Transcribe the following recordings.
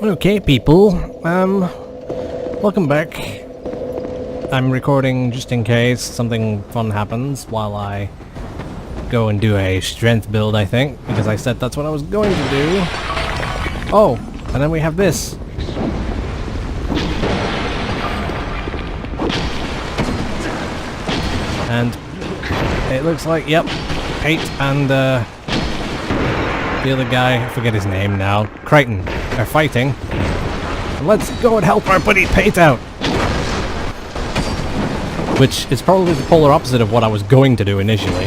Okay, people. Welcome back. I'm recording just in case something fun happens while I go and do a strength build, I think, because I said that's what I was going to do. Oh, and then we have this. And it looks like, yep, Pate and the other guy, I forget his name now, Crichton, are fighting. And let's go and help our buddy Pate out. Which is probably the polar opposite of what I was going to do initially.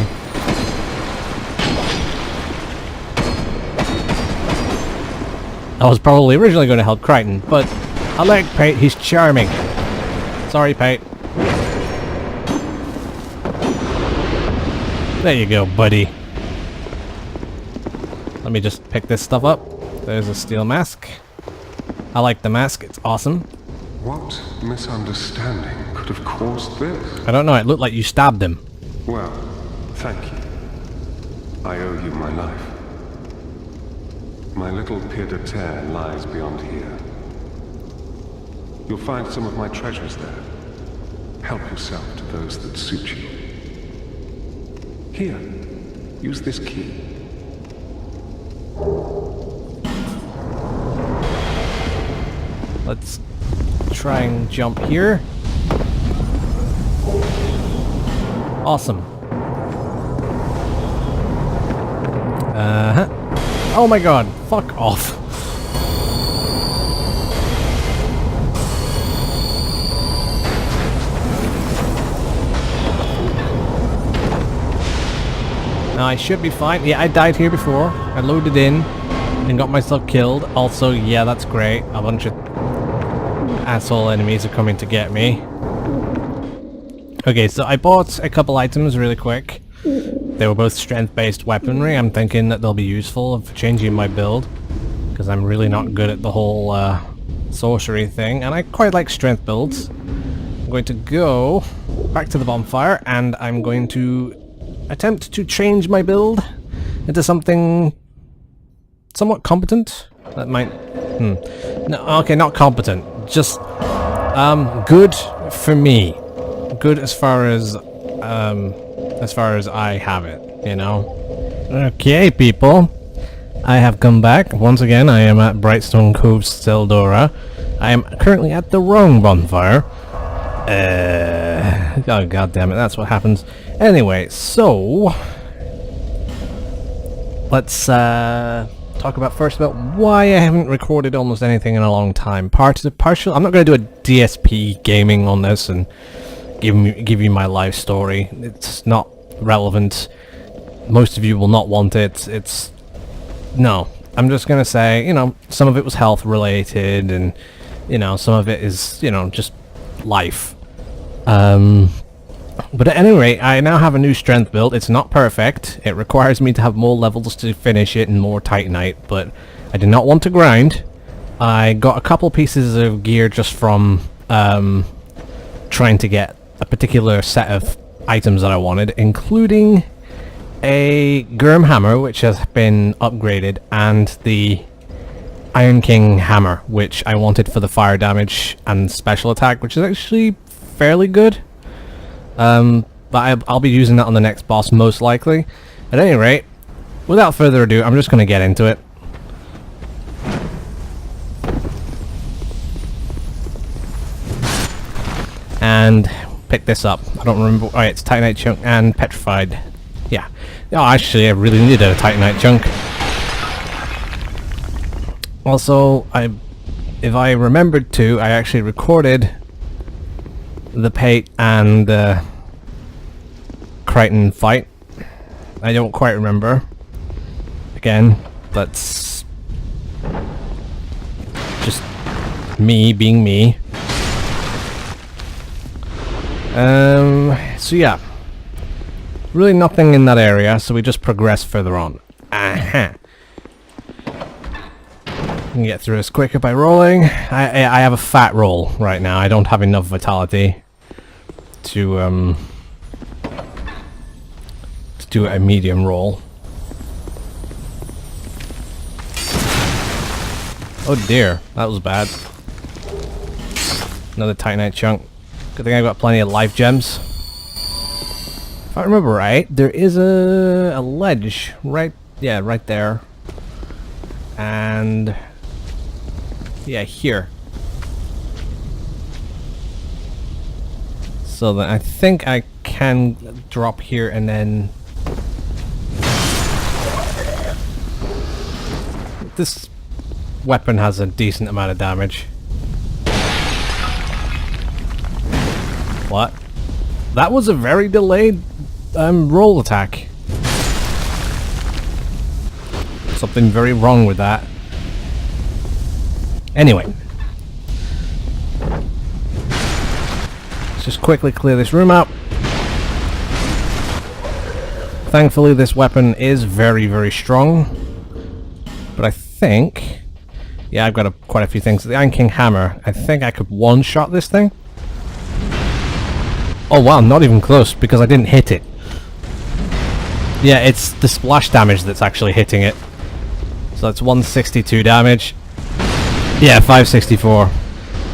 I was probably originally going to help Crichton, but I like Pate, he's charming. Sorry, Pate. There you go, buddy. Let me just pick this stuff up. There's a steel mask. I like the mask, it's awesome. What misunderstanding could have caused this? I don't know, it looked like you stabbed him. Well, thank you. I owe you my life. My little pied-à-terre lies beyond here. You'll find some of my treasures there. Help yourself to those that suit you. Here, use this key. Let's try and jump here. Awesome. Oh my god, fuck off. Now I should be fine. Yeah, I died here before. I loaded in and got myself killed. Also, yeah, that's great. A bunch of asshole enemies are coming to get me. Okay, so I bought a couple items really quick. They were both strength-based weaponry. I'm thinking that they'll be useful for changing my build, because I'm really not good at the whole sorcery thing, and I quite like strength builds. I'm going to go back to the bonfire, and I'm going to attempt to change my build into something somewhat competent. That might... No, okay, not competent. Just good for me. Good as far as I have it, you know. Okay, people. I have come back. Once again, I am at Brightstone Cove, Seldora. I am currently at the wrong bonfire. Oh, god damn it, that's what happens. Anyway, so let's talk about why I haven't recorded almost anything in a long time. Partial. I'm not going to do a DSP gaming on this and give you my life story. It's not relevant. Most of you will not want it. No. I'm just going to say, you know, some of it was health related, and you know, some of it is, you know, just life. But at any rate, I now have a new strength build. It's not perfect. It requires me to have more levels to finish it and more Titanite, but I did not want to grind. I got a couple pieces of gear just from trying to get a particular set of items that I wanted, including a Gurm hammer, which has been upgraded, and the Iron King hammer, which I wanted for the fire damage and special attack, which is actually fairly good. But I'll be using that on the next boss, most likely. At any rate, without further ado, I'm just going to get into it. And pick this up. I don't remember. Oh, it's Titanite chunk and petrified. Yeah. Oh, actually, I really needed a Titanite chunk. Also, if I remembered to, I actually recorded the Pate and Crichton fight. I don't quite remember. Again, that's just me being me. So yeah, really nothing in that area, so we just progress further on. Aha. I can get through this quicker by rolling. I have a fat roll right now. I don't have enough vitality to do a medium roll. Oh dear, that was bad. Another Titanite chunk. Good thing I've got plenty of life gems. If I remember right, there is a ledge right, yeah, right there. And yeah, here. So then I think I can drop here and then this weapon has a decent amount of damage. What? That was a very delayed roll attack. Something very wrong with that. Anyway. Let's just quickly clear this room out. Thankfully this weapon is very, very strong. But I think... yeah, I've got quite a few things. The Iron King Hammer, I think I could one-shot this thing. Oh wow, not even close, because I didn't hit it. Yeah, it's the splash damage that's actually hitting it. So that's 162 damage. Yeah, 564.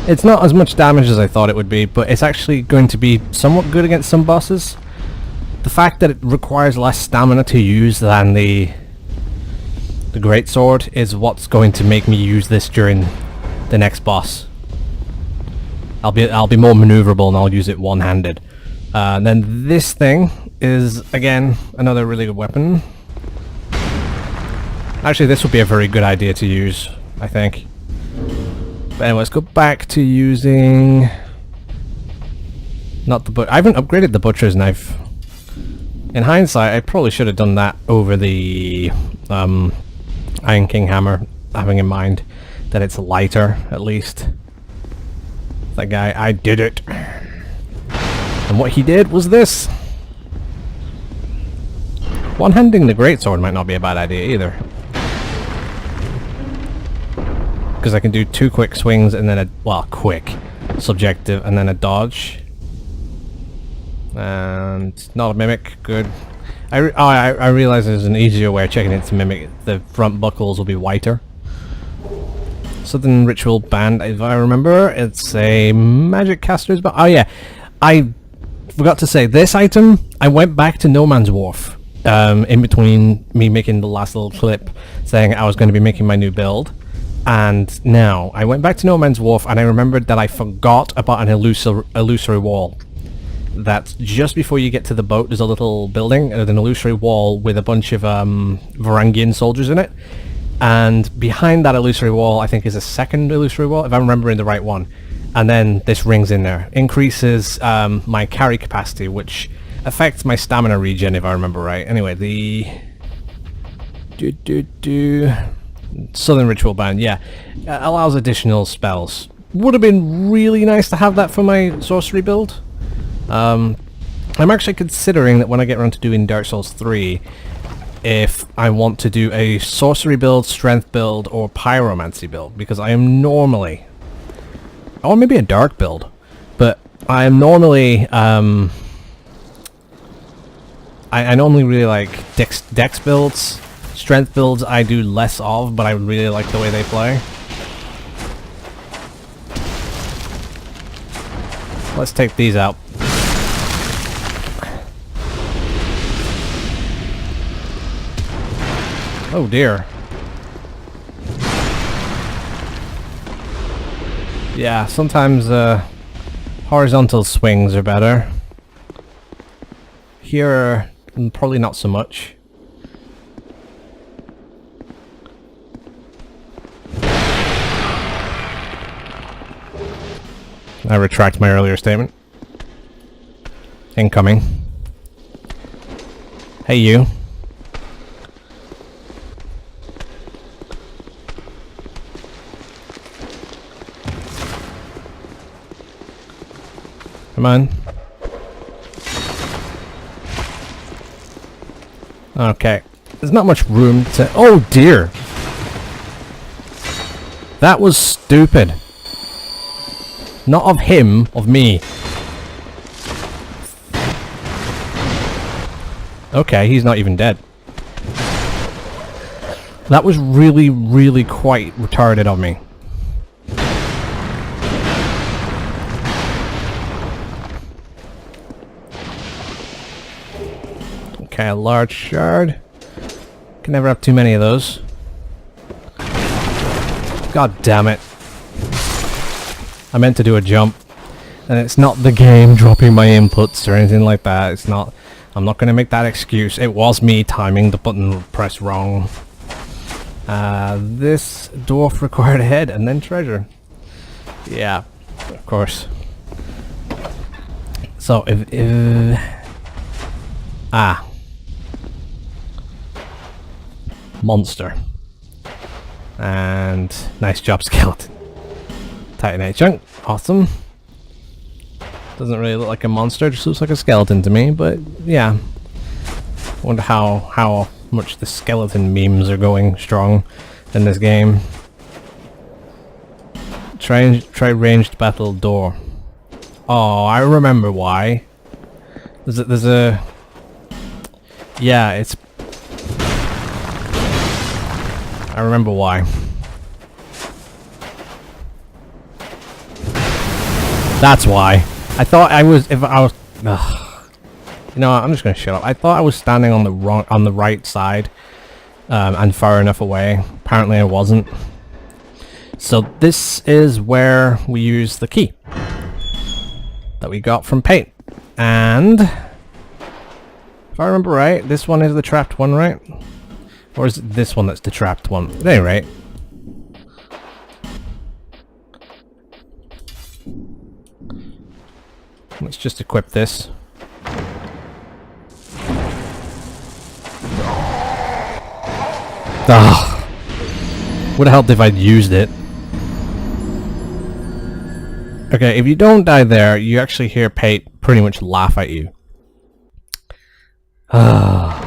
It's not as much damage as I thought it would be, but it's actually going to be somewhat good against some bosses. The fact that it requires less stamina to use than the greatsword is what's going to make me use this during the next boss. I'll be more maneuverable and I'll use it one-handed. Then this thing is again another really good weapon. Actually, this would be a very good idea to use, I think. But anyway, let's go back to using not the I haven't upgraded the butcher's knife. In hindsight, I probably should have done that over the Iron King hammer, having in mind that it's lighter at least. That guy, I did it. And what he did was this. One-handing the greatsword might not be a bad idea either. Because I can do 2 quick swings and then quick, subjective, and then a dodge. And not a mimic, good. I realize there's an easier way of checking it to mimic. The front buckles will be whiter. Southern Ritual Band, if I remember, it's a magic caster's band. Oh yeah, I forgot to say, this item, I went back to No Man's Wharf in between me making the last little clip saying I was going to be making my new build. And now, I went back to No Man's Wharf and I remembered that I forgot about an illusory wall. That's just before you get to the boat, there's a little building, an illusory wall with a bunch of Varangian soldiers in it. And behind that illusory wall, I think, is a second illusory wall, if I'm remembering the right one. And then this rings in there. Increases my carry capacity, which affects my stamina regen, if I remember right. Anyway, the... Southern Ritual Band, yeah. Allows additional spells. Would have been really nice to have that for my sorcery build. I'm actually considering that when I get around to doing Dark Souls 3, if I want to do a sorcery build, strength build, or pyromancy build, because I am normally, or maybe a dark build, but I am normally, I normally really like dex builds. Strength builds I do less of, but I really like the way they play. Let's take these out. Oh dear. Yeah, sometimes horizontal swings are better. Here, probably not so much. I retract my earlier statement. Incoming. Hey you. Come on. Okay. There's not much room to... Oh dear! That was stupid. Not of him, of me. Okay, he's not even dead. That was really, really quite retarded of me. Okay, a large shard. Can never have too many of those. God damn it. I meant to do a jump. And it's not the game dropping my inputs or anything like that. It's not. I'm not going to make that excuse. It was me timing the button press wrong. This dwarf required a head and then treasure. Yeah, of course. So if monster. And nice job, skeleton. Titanite chunk, awesome. Doesn't really look like a monster, just looks like a skeleton to me, but yeah. Wonder how much the skeleton memes are going strong in this game. Try ranged battle door. Oh, I remember why. There's a yeah, it's I remember why. That's why. I thought I was You know what, I'm just gonna shut up. I thought I was standing on the right side and far enough away. Apparently I wasn't. So this is where we use the key that we got from Paint. And if I remember right, this one is the trapped one, right? Or is it this one that's the trapped one? At any rate. Let's just equip this. Ah, would have helped if I'd used it. Okay, if you don't die there, you actually hear Pate pretty much laugh at you. Ah.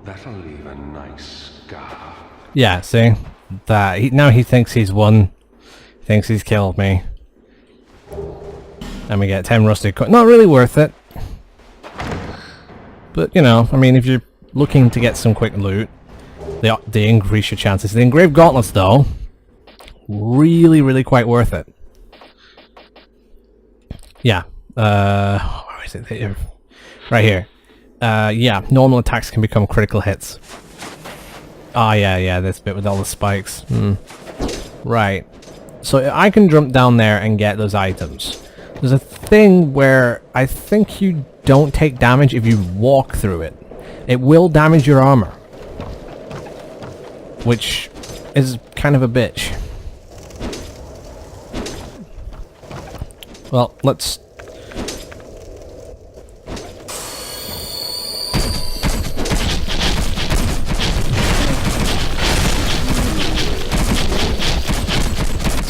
That'll leave a nice scar. Yeah, see? That now he thinks he's won. Thinks he's killed me. And we get 10 rusted coins. Not really worth it. But, you know, I mean, if you're looking to get some quick loot, they increase your chances. The engraved gauntlets, though, really, really quite worth it. Yeah. Where is it? Here. Right here. Yeah, normal attacks can become critical hits. Ah, yeah, this bit with all the spikes. Right. So I can jump down there and get those items. There's a thing where I think you don't take damage if you walk through it. It will damage your armor. Which is kind of a bitch. Well, let's...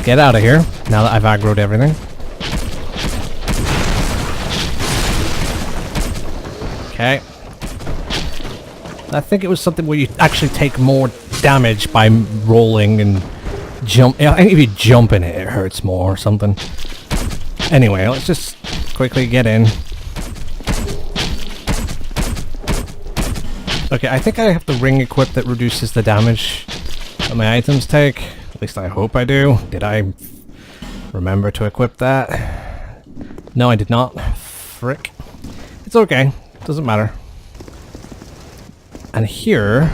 get out of here, now that I've aggroed everything. Okay. I think it was something where you actually take more damage by rolling and jump. I think if you jump in it, it hurts more or something. Anyway, let's just quickly get in. Okay, I think I have the ring equipped that reduces the damage that my items take. At least I hope I do. Did I remember to equip that? No, I did not. Frick. It's okay. Doesn't matter. And here...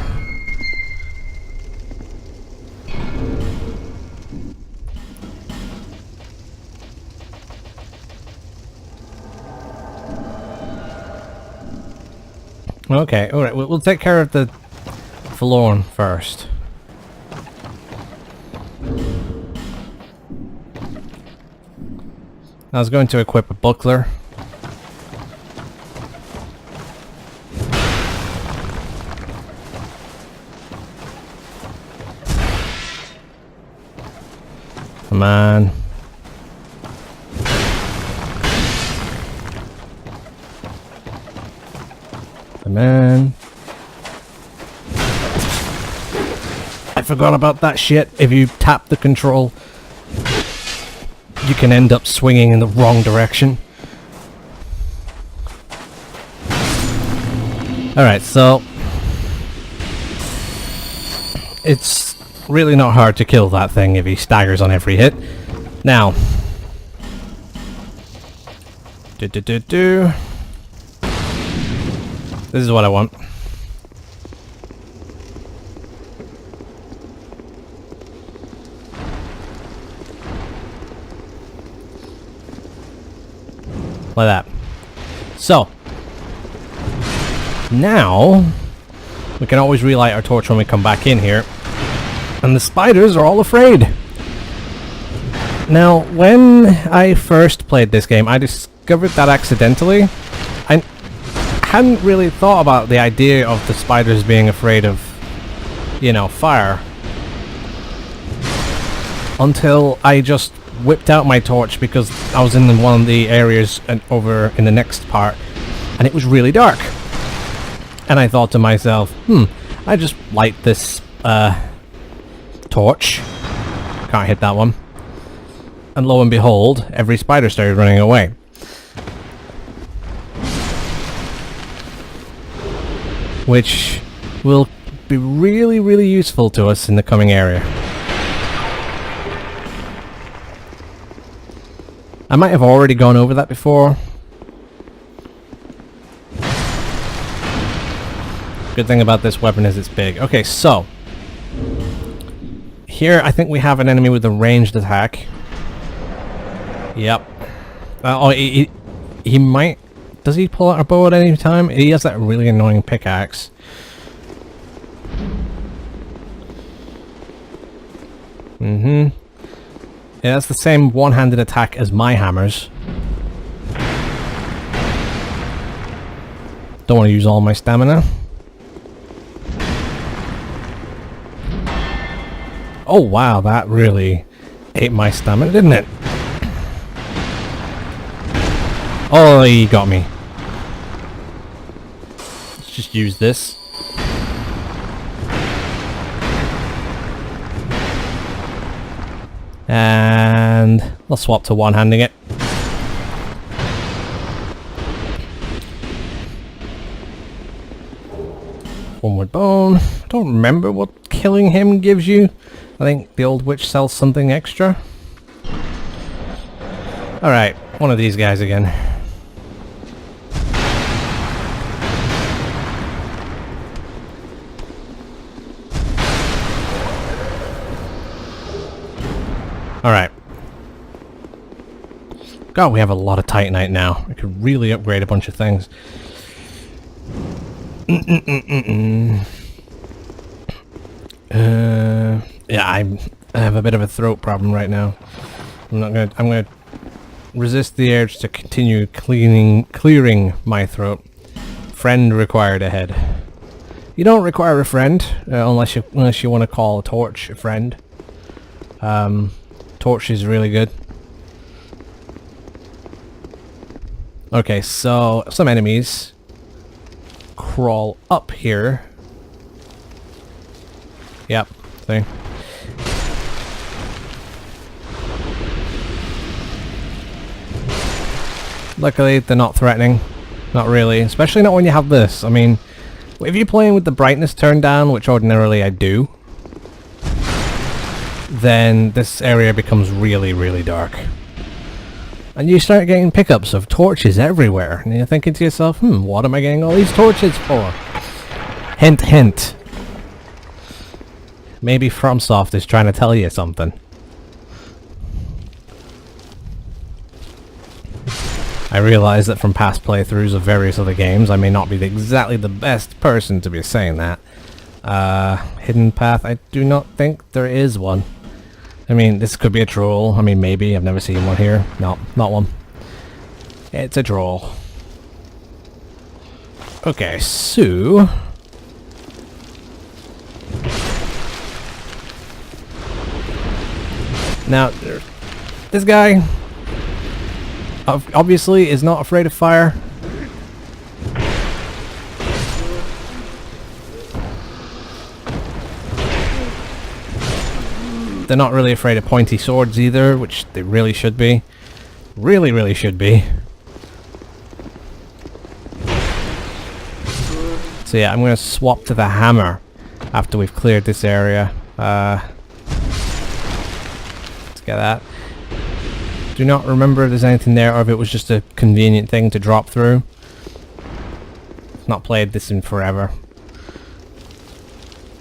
Okay, alright, we'll take care of the Forlorn first. I was going to equip a buckler. Come on. Come on. I forgot about that shit. If you tap the control, you can end up swinging in the wrong direction. Alright, so it's really not hard to kill that thing if he staggers on every hit. Now, this is what I want. Like that. So, now we can always relight our torch when we come back in here. And the spiders are all afraid. Now, when I first played this game, I discovered that accidentally. I hadn't really thought about the idea of the spiders being afraid of, you know, fire. Until I just whipped out my torch because I was in one of the areas and over in the next part, and it was really dark. And I thought to myself, I just light this torch. Can't hit that one. And lo and behold, every spider started running away. Which will be really, really useful to us in the coming area. I might have already gone over that before. Good thing about this weapon is it's big. Okay, so here I think we have an enemy with a ranged attack. Yep. He might... Does he pull out a bow at any time? He has that really annoying pickaxe. Yeah, that's the same one-handed attack as my hammers. Don't want to use all my stamina. Oh wow, that really ate my stamina, didn't it? Oh, he got me. Let's just use this. And I'll swap to one-handing it. Onward bone. I don't remember what killing him gives you. I think the old witch sells something extra. Alright, one of these guys again. Alright. God, we have a lot of Titanite now. We could really upgrade a bunch of things. Yeah, I have a bit of a throat problem right now. I'm gonna resist the urge to continue clearing my throat. Friend required ahead. You don't require a friend unless you want to call a torch a friend. Torch is really good. Okay, so some enemies crawl up here. Yep, see? Luckily, they're not threatening. Not really, especially not when you have this. I mean, if you're playing with the brightness turned down, which ordinarily I do, then this area becomes really, really dark. And you start getting pickups of torches everywhere. And you're thinking to yourself, what am I getting all these torches for? Hint, hint. Maybe FromSoft is trying to tell you something. I realize that from past playthroughs of various other games, I may not be exactly the best person to be saying that. Hidden path, I do not think there is one. I mean, this could be a troll. I mean, maybe. I've never seen one here. No, not one. It's a troll. Okay, so... Now, this guy obviously is not afraid of fire. They're not really afraid of pointy swords either, which they really should be. Really, really should be. So yeah, I'm going to swap to the hammer after we've cleared this area. Let's get that. Do not remember if there's anything there or if it was just a convenient thing to drop through. Not played this in forever.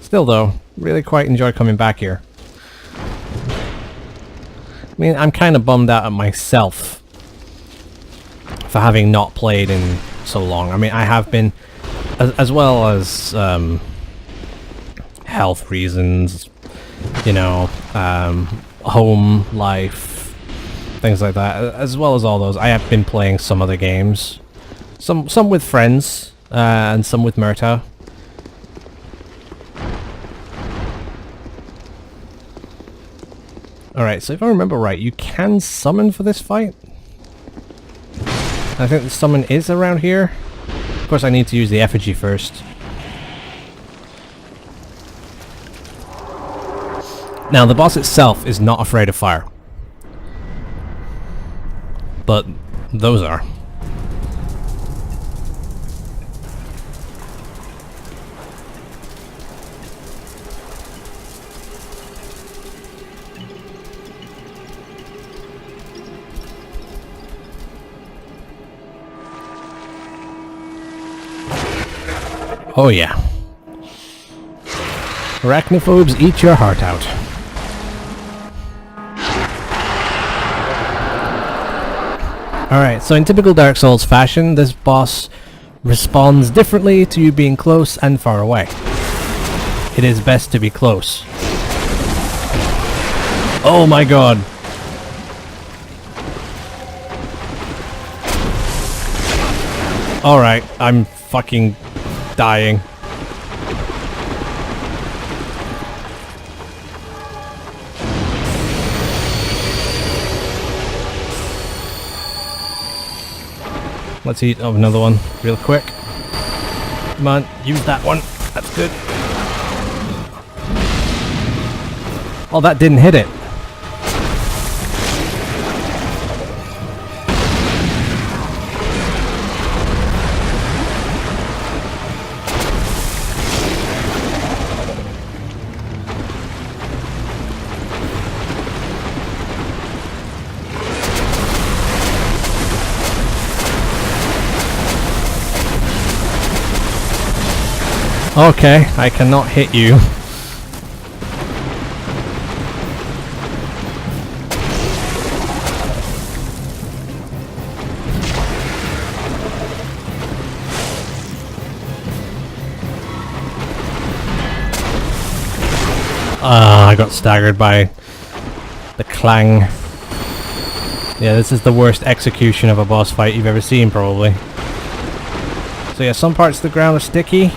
Still though, really quite enjoy coming back here. I mean, I'm kind of bummed out at myself for having not played in so long. I mean, I have been, as well as health reasons, you know, home life, things like that. As well as all those, I have been playing some other games, some with friends, and some with Murtaugh. Alright, so if I remember right, you can summon for this fight. I think the summon is around here. Of course, I need to use the effigy first. Now, the boss itself is not afraid of fire. But those are. Oh yeah. Arachnophobes, eat your heart out. Alright, so in typical Dark Souls fashion, this boss responds differently to you being close and far away. It is best to be close. Oh my god! Alright, I'm fucking dying. Let's eat another one real quick. Come on, use that one. That's good. Oh, that didn't hit it. Okay, I cannot hit you. I got staggered by the clang. Yeah, this is the worst execution of a boss fight you've ever seen, probably. So yeah, some parts of the ground are sticky.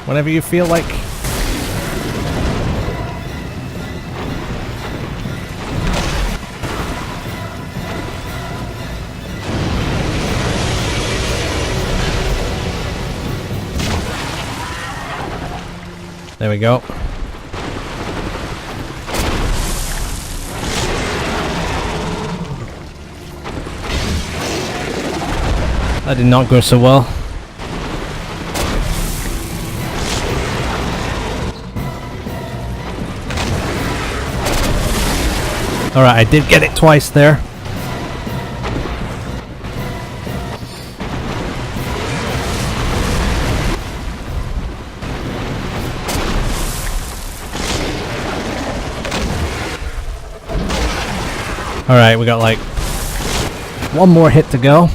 Whenever you feel like. There we go. That did not go so well. Alright, I did get it twice there. Alright, we got like one more hit to go.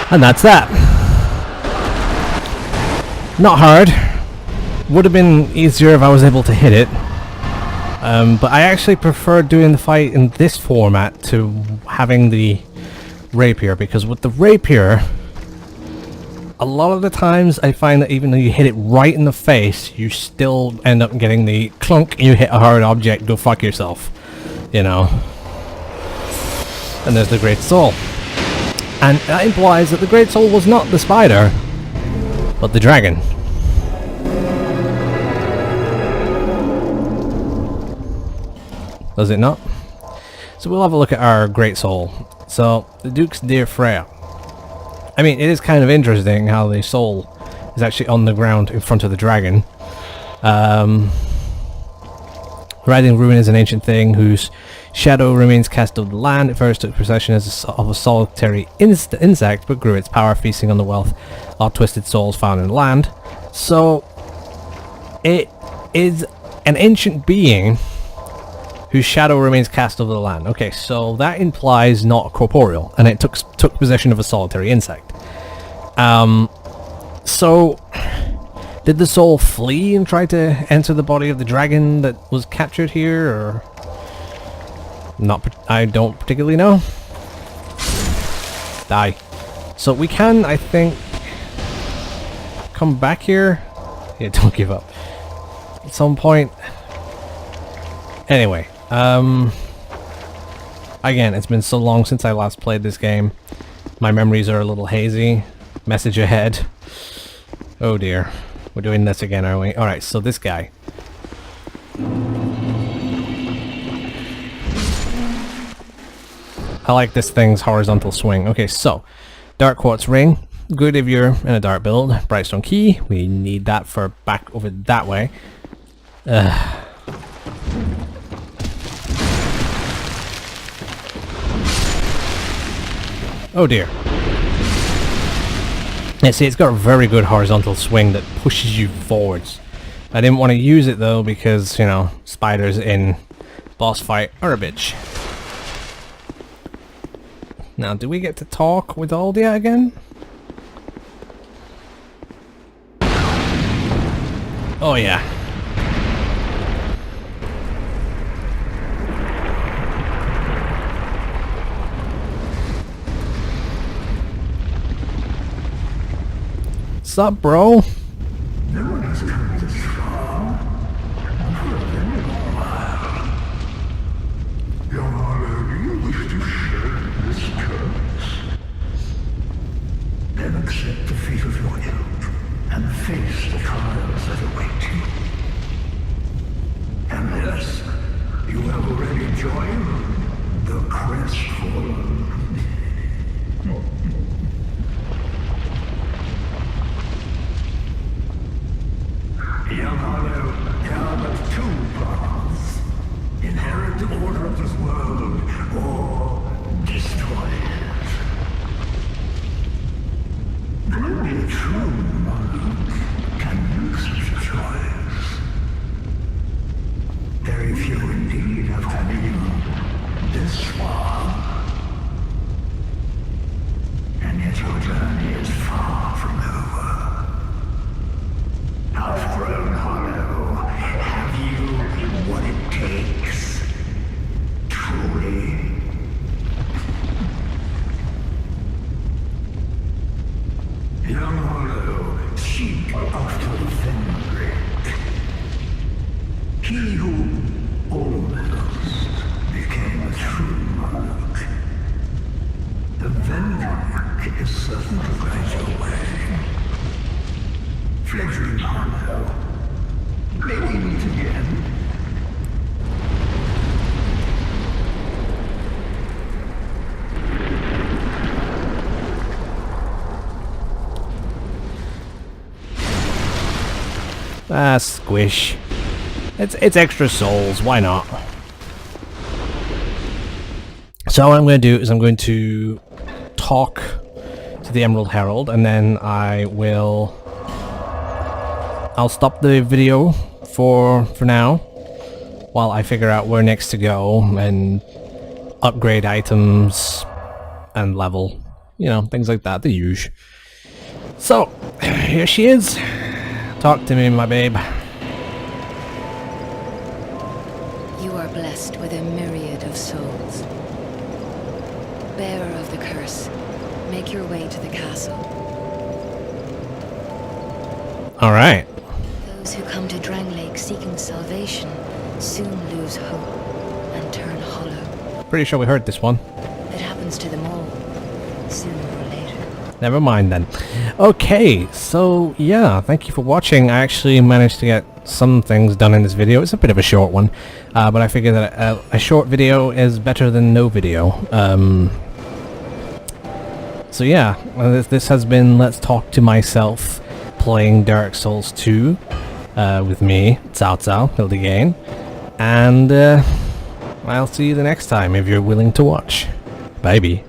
And that's that. Not hard. Would have been easier if I was able to hit it. But I actually prefer doing the fight in this format to having the rapier, because with the rapier, a lot of the times I find that even though you hit it right in the face, you still end up getting the clunk, you hit a hard object, go fuck yourself, you know. And there's the Great Soul. And that implies that the Great Soul was not the spider, but the dragon. Does it not? So we'll have a look at our Great Soul. So, the Duke's Dear Freya. I mean, it is kind of interesting how the soul is actually on the ground in front of the dragon. Riding Ruin is an ancient thing whose shadow remains cast over the land. It first took possession of a solitary insect, but grew its power, feasting on the wealth of twisted souls found in the land. So, it is an ancient being whose shadow remains cast over the land. Okay, so that implies not corporeal, and it took possession of a solitary insect. So, did the soul flee and try to enter the body of the dragon that was captured here, or not? I don't particularly know. Die. So we can, I think, come back here. Yeah, don't give up. At some point. Anyway, again, it's been so long since I last played this game. My memories are a little hazy. Message ahead. Oh dear. We're doing this again, aren't we? Alright, so this guy. I like this thing's horizontal swing. Okay, so, Dark Quartz Ring. Good if you're in a dark build. Brightstone Key. We need that for back over that way. Oh dear. Yeah, see, it's got a very good horizontal swing that pushes you forwards. I didn't want to use it though because, you know, spiders in boss fight are a bitch. Now, do we get to talk with Aldia again? Oh yeah. What's up, bro? No one has come this far for a very long while. Young Harlow, do you wish to share this curse? Then accept the fate of your ilk and face the trials that await you. Unless you have already joined the Crestfallen. Young Harlow, there are but two paths. Inherit the order of this world, or destroy it. Only a true monarch can make such a choice. Very few indeed have come even this far. And yet your journey is far from over. Outgrown Hollow, have you what it takes? Truly? Young Hollow, seek after the Vendrick. He who almost became a true monarch. The Vendrick is certain to guide your way. Fledgling Hollow, may we meet again? Ah, squish. It's extra souls, why not? So what I'm going to do is I'm going to talk to the Emerald Herald, and then I'll stop the video for now while I figure out where next to go and upgrade items and level, you know, things like that, the usual. So here she is. Talk to me, my babe. You are blessed with a myriad of souls. Bearer of the curse, make your way to the castle. Alright. Those who come to Drang Lake seeking salvation soon lose hope and turn hollow. Pretty sure we heard this one. It happens to them all, sooner or later. Never mind then. Okay, so yeah, thank you for watching. I actually managed to get some things done in this video. It's a bit of a short one, but I figure that a short video is better than no video. So yeah, this has been Let's Talk to Myself playing Dark Souls 2 with me, Cao Cao, Hildegane, and I'll see you the next time if you're willing to watch. Bye-bye.